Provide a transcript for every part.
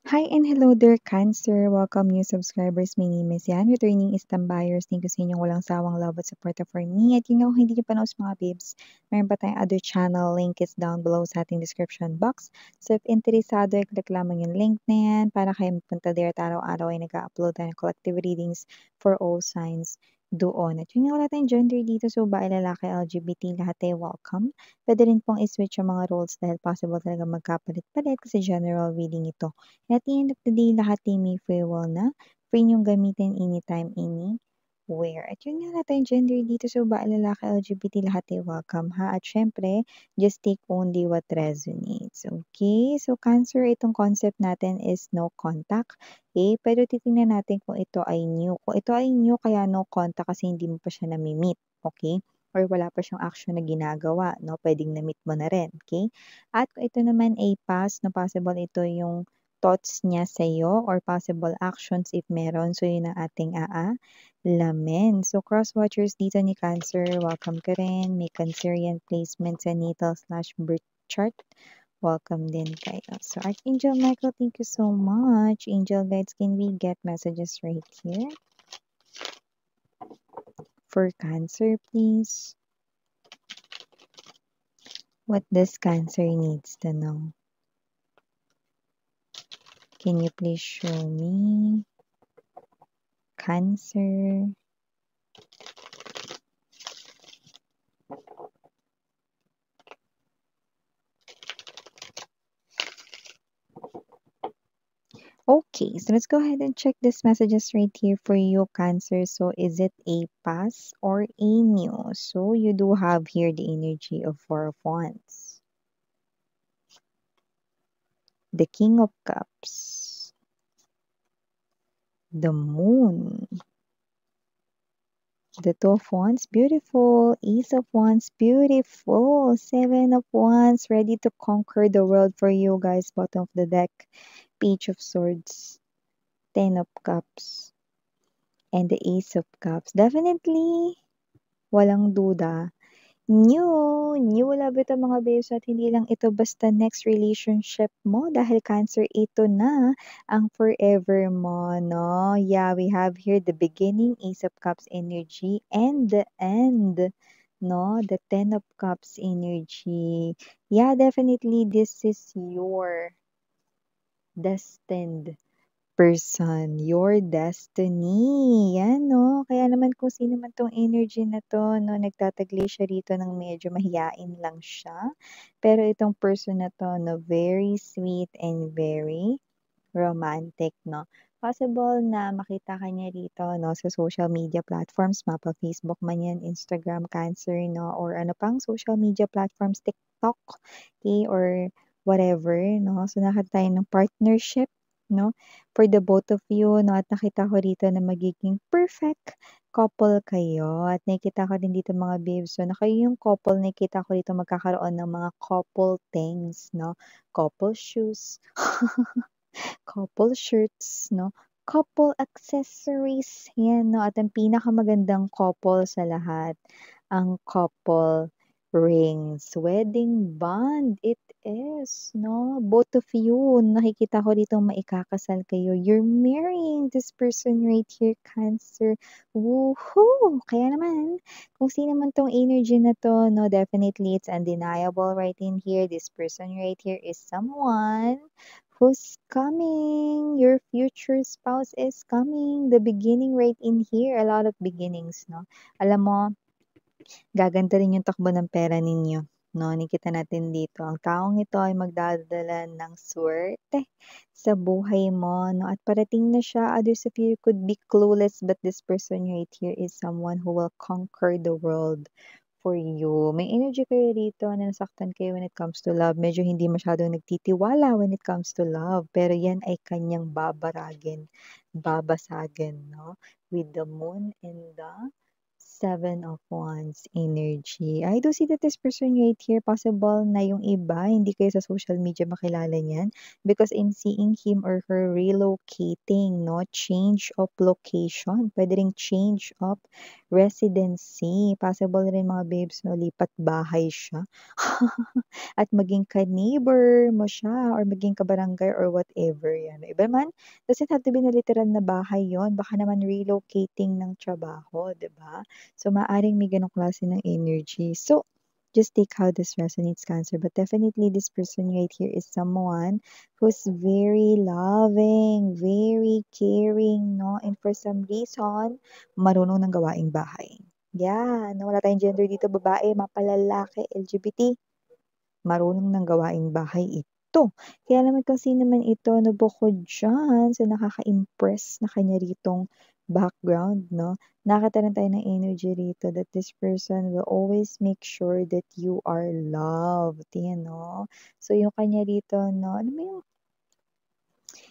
Hi and hello there, Cancer. Welcome new subscribers. My name is Yan. Returning is Tambayers. Thank you sa inyong walang sawang love at support for me. At yun nga, kung hindi nyo pa naus mga babes, meron pa tayong other channel. Link is down below sa ating description box. So if interesado, i-click lamang yung link na yan para kayo magpunta there at araw-araw ay nag-upload tayo ng collective readings for all signs doon. At yun nga, wala tayong gender dito. So bae, lalaki, LGBT, lahat ay welcome. Pwede rin pong i-switch yung mga roles dahil possible talaga magkapalit-palit kasi general reading ito. At the end of the day, lahat ay may free will na. Free niyong gamitin anytime, anywhere. At yun nga lahat tayong gender dito. So, bae, lalaki, LGBT, lahat ay welcome ha. At syempre, just take only what resonates. Okay? So, Cancer, itong concept natin is no contact. Okay? Pero titingnan natin kung ito ay new. Kung ito ay new, kaya no contact kasi hindi mo pa siya nami-meet. Okay? Or wala pa siyang action na ginagawa, no? Pwedeng na-meet mo na rin, okay? At kung ito naman ay past, no, possible ito yung thoughts niya sa'yo or possible actions if meron. So, yun ang ating aalamin. So, cross-watchers dito ni Cancer, welcome ka rin. May Cancerian placement sa natal/birth chart. Welcome din kayo. So, Archangel Michael, thank you so much. Angel guides, can we get messages right here? For Cancer, please. What does Cancer needs to know? Can you please show me? Cancer. Okay, so let's go ahead and check this messages right here for you, Cancer. So is it a pass or a new? So you do have here the energy of Four of Wands. The King of Cups. The Moon. The Two of Wands, beautiful. Ace of Wands, beautiful. Seven of Wands, ready to conquer the world for you guys. Bottom of the deck. Page of Swords. Ten of Cups. And the Ace of Cups. Definitely, walang duda. New love ito mga babes at hindi lang ito basta next relationship mo dahil Cancer ito na ang forever mo, no? Yeah, we have here the beginning, Ace of Cups energy, and the end, no? The Ten of Cups energy. Yeah, definitely this is your destined person, your destiny. Yan, no? Kaya naman kung sino man tong energy na to, no, nagtataglay siya rito ng medyo mahiyain lang siya. Pero itong person na to, no, very sweet and very romantic, no? Possible na makita ka niya rito, no, sa social media platforms, mapa Facebook man yan, Instagram, Cancer, no, or ano pang social media platforms, TikTok, okay, or whatever, no? So, nakita tayo ng partnership, no? For the both of you, no? At nakita ko rito na magiging perfect couple kayo. At nakita ko din dito mga babes, so na kayo yung couple, nakita ko dito magkakaroon ng mga couple things, no? Couple shoes, couple shirts, no? Couple accessories, yan, no? At ang pinakamagandang couple sa lahat, ang couple rings, wedding band, it is, no? Both of you, nakikita ko dito maikakasal kayo. You're marrying this person right here, Cancer. Woohoo! Kaya naman, kung sino man tong energy na to, no, definitely it's undeniable right in here. This person right here is someone who's coming. Your future spouse is coming. The beginning right in here. A lot of beginnings, no? Alam mo, gaganda rin yung takbo ng pera ninyo. No, nakita natin dito. Ang taong ito ay magdadala ng swerte sa buhay mo. No? At parating na siya. Others of you could be clueless, but this person right here is someone who will conquer the world for you. May energy kayo rito na nasaktan kayo when it comes to love. Medyo hindi masyadong nagtitiwala when it comes to love. Pero yan ay kanyang babaragin, babasagin, no? With the moon and the Seven of Wands energy. I do see that this person right here, possible na yung iba, hindi kayo sa social media makilala niyan because I'm seeing him or her relocating, no? Change of location. Pwede ring change of residency. Possible rin mga babes 'no, lipat bahay siya at maging ka-neighbor mo siya or maging ka-barangay or whatever 'yan. Iba man, doesn't have to be na literal na bahay 'yon, baka naman relocating ng trabaho, 'di ba? So, maaaring may gano'ng klase ng energy. So, just take how this resonates, Cancer. But definitely, this person right here is someone who's very loving, very caring, no? And for some reason, marunong ng gawaing bahay. Yan, wala tayong gender dito, babae, mapalalaki, LGBT, marunong ng gawaing bahay ito. Kaya naman kung sino man ito na bukod dyan sa nakaka-impress na kanya ritong background, no? Nakita rin tayo ng energy rito that this person will always make sure that you are loved, you know? So, yung kanya rito, no? Ano mo yung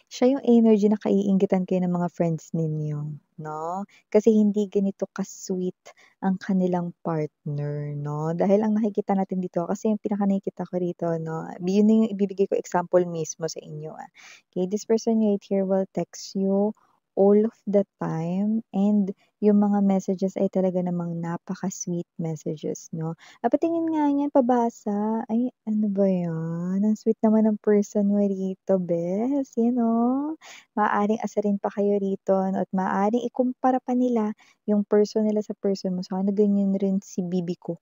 siya yung energy na kaiinggitan kayo ng mga friends ninyo, 'no? Kasi hindi ganito ka-sweet ang kanilang partner, 'no? Dahil ang nakikita natin dito kasi yung pinaka-nakikita ko rito, 'no, yun na yung ibibigay ko example mismo sa inyo, Okay, this person right here will text you all of the time and yung mga messages ay talaga namang napaka-sweet messages, 'no? Patingin nga niyan, pabasa. Ay, ano ba 'yan? Ang sweet naman ng person mo rito, bes, you know? Maaaring asarin pa kayo rito 'no, at maaaring ikumpara pa nila yung person nila sa person mo. Sana ganyan rin si bibi ko.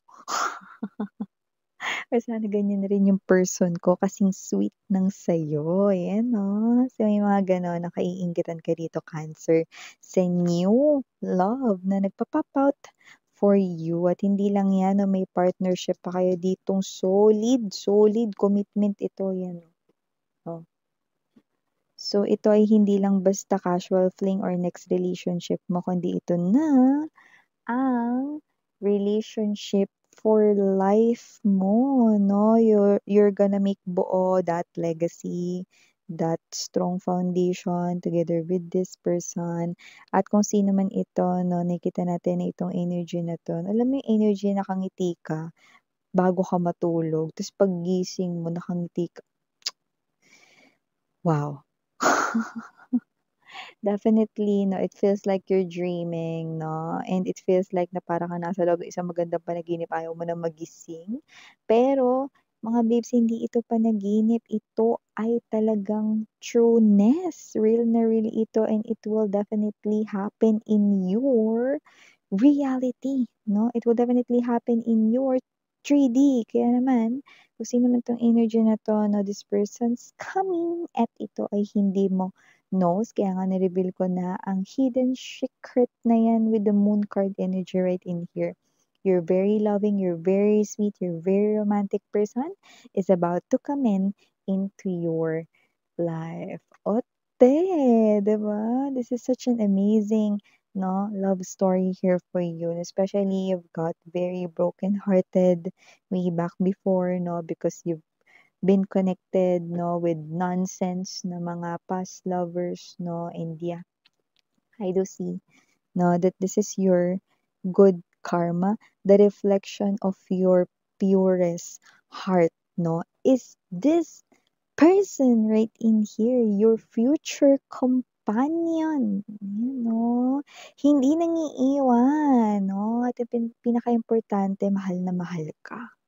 Or sana ganyan rin yung person ko kasing sweet ng sayo, ayan 'no. So, may mga gano'n na kaiinggitan ka rito, Cancer, sa new love na nagpa-pop out for you at hindi lang 'yan 'no, may partnership pa kayo ditong solid, solid commitment ito, 'yan oh. So, ito ay hindi lang basta casual fling or next relationship mo kundi ito na ang relationship for life mo, 'no? You're gonna make buo that legacy, that strong foundation together with this person. At kung sino man ito, 'no, nakikita natin na itong energy na 'to, alam mo yung energy na nakangiti ka bago ka matulog, ta's paggising mo nakangiti ka. Wow! Definitely 'no, it feels like you're dreaming 'no, and it feels like na para kang nasa loob ng isang magandang panaginip, ayaw mo na magising. Pero mga babes, hindi ito panaginip, ito ay talagang trueness. Real na real ito and it will definitely happen in your reality 'no. It will definitely happen in your 3D. Kaya naman, kung sino man 'tong energy na 'to 'no, this person's coming at ito ay hindi mo knows. Kaya nga ni-reveal ko na ang hidden secret na 'yan with the moon card energy right in here. You're very loving, you're very sweet, you're very romantic person is about to come in into your life. Ote, 'di ba? This is such an amazing, no, love story here for you. And especially you've got very broken-hearted way back before, no, because you've been connected, no, with nonsense na mga past lovers, no, and yeah, I do see, no, that this is your good karma, the reflection of your purest heart, no, is this person right in here, your future companion, you know, hindi nangiiwan, no, at yung pinaka-importante, mahal na mahal ka.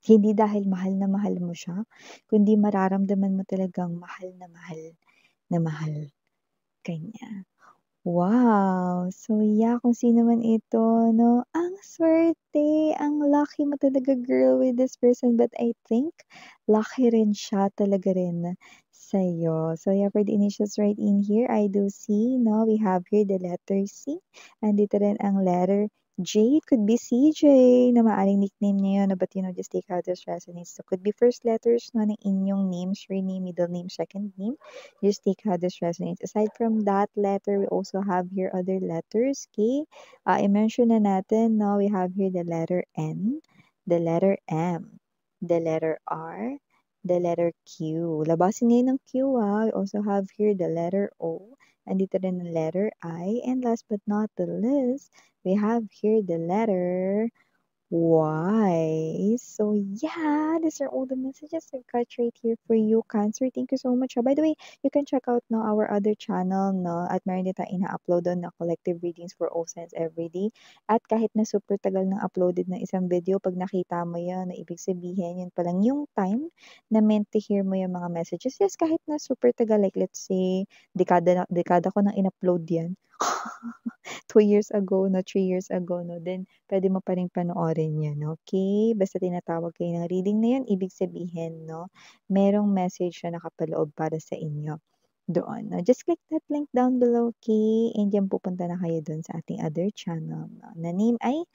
Hindi dahil mahal na mahal mo siya, kundi mararamdaman mo talagang mahal na mahal ka niya. Wow! So, yeah, kung sino man ito 'no, ang swerte, ang lucky mo talaga girl with this person, but I think lucky rin siya talaga rin sa'yo. So, yeah, for the initials right in here, I do see 'no, we have here the letter C, andito rin ang letter J. It could be CJ na maaaring nickname niya yun, but you know, just take how this resonates. So, could be first letters 'no, ng inyong name, surname, middle name, second name. Just take how this resonates. Aside from that letter, we also have here other letters, okay? I-mention na natin, no? We have here the letter N, the letter M, the letter R, the letter Q. Labasin ngayon ng Q, We also have here the letter O, andito rin ang letter I, and last but not the least, we have here the letter Why? So yeah, these are all the messages I've got right here for you, Cancer. Thank you so much. By the way, you can check out no our other channel no at meron din tayong ina-upload doon na collective readings for all signs everyday. At kahit na super tagal nang uploaded ng isang video, pag nakita mo 'yan, na ibig sabihin 'yun pa lang yung time na meant to hear mo yung mga messages. Yes, kahit na super tagal like let's say dekada ko nang in-upload 'yan. 2 years ago, no, 3 years ago, no, then pwede mo pa ring panoorin 'yan, okey? Basta tinatawag kayo ng reading na 'yun, ibig sabihin 'no, merong message na nakapaloob para sa inyo doon, no. Just click that link down below, okey? And diyan pupunta na kayo dun sa ating other channel, no, na name ay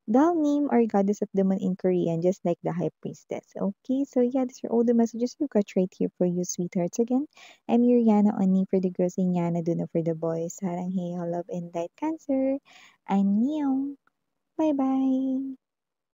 Dalnim or Goddess of the Moon in Korean, just like the High Priestess. Okay, so yeah, these are all the messages we've got right here for you, sweethearts. Again, I'm your Yana Oni for the girls and Yana Duna for the boys. Sarang hey, love and light, Cancer. Annyeong. Bye bye.